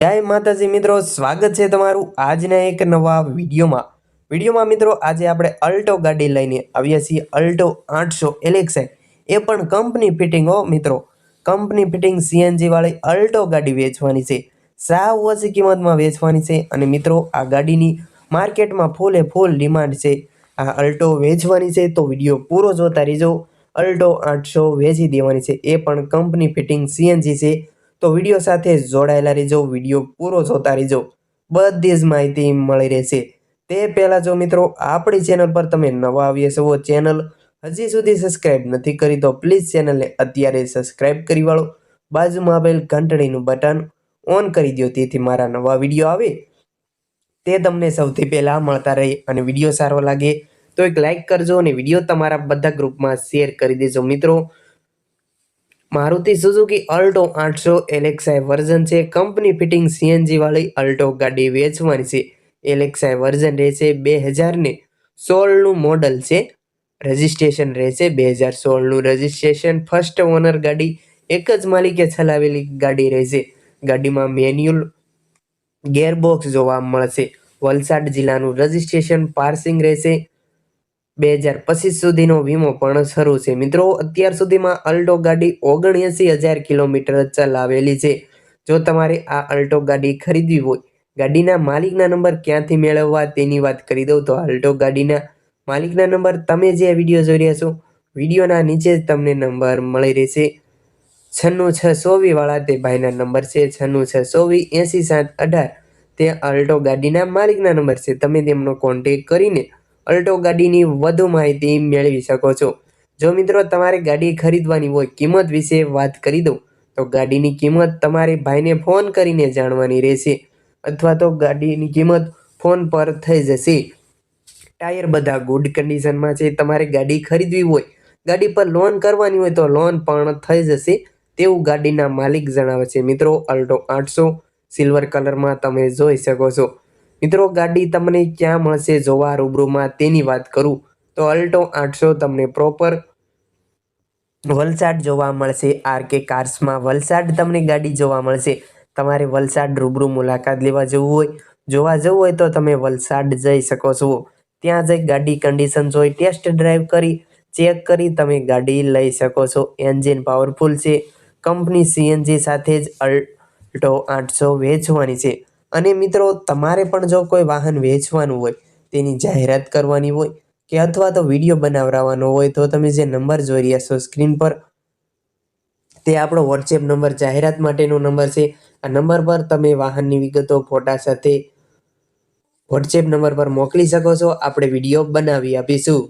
જય માતાજી મિત્રો, સ્વાગત છે તમારું આજના એક નવા વિડીયોમાં મિત્રો આજે આપણે અલ્ટો ગાડી લઈને આવ્યા છીએ। અલ્ટો 800 LXi એ પણ કંપની ફિટિંગ હો મિત્રો, કંપની ફિટિંગ સીએનજી વાળી અલ્ટો ગાડી વેચવાની છે। સાવ ઓછી કિંમતમાં વેચવાની છે અને મિત્રો આ ગાડીની માર્કેટમાં ફૂલે ફૂલ ડિમાન્ડ છે। આ અલ્ટો વેચવાની છે તો વિડીયો પૂરો જોતા રહેજો। અલ્ટો 800 વેચી દેવાની છે, એ પણ કંપની ફિટિંગ સીએનજી છે। તો વિડીયો સાથે જોડાયેલા રહેજો, વિડીયો પૂરો જોતા રહેજો, બધી જ માહિતી મળી રહેશે। તે પહેલાં જો મિત્રો આપણી ચેનલ પર તમે નવા આવ્યા છો, ચેનલ હજી સુધી સબસ્ક્રાઇબ નથી કરી તો પ્લીઝ ચેનલને અત્યારે સબસ્ક્રાઇબ કરી વાળો, બાજુમાં આપેલ ઘંટડીનું બટન ઓન કરી દો, તેથી મારા નવા વિડીયો આવે તે તમને સૌથી પહેલાં મળતા રહે। અને વિડીયો સારો લાગે તો એક લાઇક કરજો અને વિડીયો તમારા બધા ગ્રુપમાં શેર કરી દેજો। મિત્રો Maruti Suzuki Alto 800 LXi version છે, કંપની ફિટિંગ સીએનજી વાળી અલ્ટો ગાડી વેચવાની છે। LXi વર્જન રહેશે 2016 નું મોડલ છે, રજિસ્ટ્રેશન રહેશે 2016 નું રજિસ્ટ્રેશન। ફર્સ્ટ ઓનર ગાડી, એક જ માલિકે ચલાવેલી ગાડી રહેશે। ગાડીમાં મેન્યુઅલ ગેરબોક્સ જોવા મળશે। વલસાડ જિલ્લાનું રજિસ્ટ્રેશન, પાર્સિંગ રહેશે। 2025 સુધીનો વીમો પણ શરૂ છે। મિત્રો અત્યાર સુધીમાં અલ્ટો ગાડી 79,000 કિલોમીટર ચલાવેલી છે। જો તમારે આ અલ્ટો ગાડી ખરીદવી હોય, ગાડીના માલિકના નંબર ક્યાંથી મેળવવા તેની વાત કરી દઉં તો અલ્ટો ગાડીના માલિકના નંબર તમે જે વિડીયો જોઈ રહ્યા છો, વિડીયોના નીચે જ તમને નંબર મળી રહેશે। 9624 વાળા તે ભાઈના નંબર છે, 9624 80 7 18 તે અલ્ટો ગાડીના માલિકના નંબર છે। તમે તેમનો કોન્ટેક કરીને અલ્ટો ગાડીની વધુ માહિતી મેળવી શકો છો। જો મિત્રો તમારે ગાડી ખરીદવાની હોય, કિંમત વિશે વાત કરી દઉં તો ગાડીની કિંમત તમારે ભાઈને ફોન કરીને જાણવાની રહેશે, અથવા તો ગાડીની કિંમત ફોન પર થઈ જશે। ટાયર બધા ગુડ કન્ડિશનમાં છે। તમારે ગાડી ખરીદવી હોય, ગાડી પર લોન કરવાની હોય તો લોન પણ થઈ જશે તેવું ગાડીના માલિક જણાવે છે। મિત્રો અલ્ટો 800 સિલ્વર કલરમાં તમે જોઈ શકો છો। મિત્રો ગાડી તમને ક્યાં મળશે જોવા રૂબરૂમાં તેની વાત કરું તો અલ્ટો 800 તમને પ્રોપર વલસાડ જોવા મળશે। આરકે કાર્સમાં વલસાડ તમને ગાડી જોવા મળશે। તમારે વલસાડ રૂબરૂ મુલાકાત લેવા જવું હોય, જોવા જવું હોય તો તમે વલસાડ જઈ શકો છો। ત્યાં જઈ ગાડી કન્ડિશન જોઈ, ટેસ્ટ ડ્રાઈવ કરી, ચેક કરી તમે ગાડી લઈ શકો છો। એન્જિન પાવરફુલ છે, કંપની સીએનજી સાથે જ અલ્ટો 800 વેચવાની છે। અને મિત્રો તમારે પણ જો કોઈ વાહન વેચવાનું હોય, તેની જાહેરાત કરવાની હોય કે અથવા તો વિડીયો બનાવવાનો હોય તો તમે જે નંબર જોઈ રહ્યા છો સ્ક્રીન પર, તે આપણો વોટ્સએપ નંબર, જાહેરાત માટેનો નંબર છે। આ નંબર પર તમે વાહનની વિગતો ફોટા સાથે વોટ્સએપ નંબર પર મોકલી શકો છો, આપણે વિડીયો બનાવી આપીશું।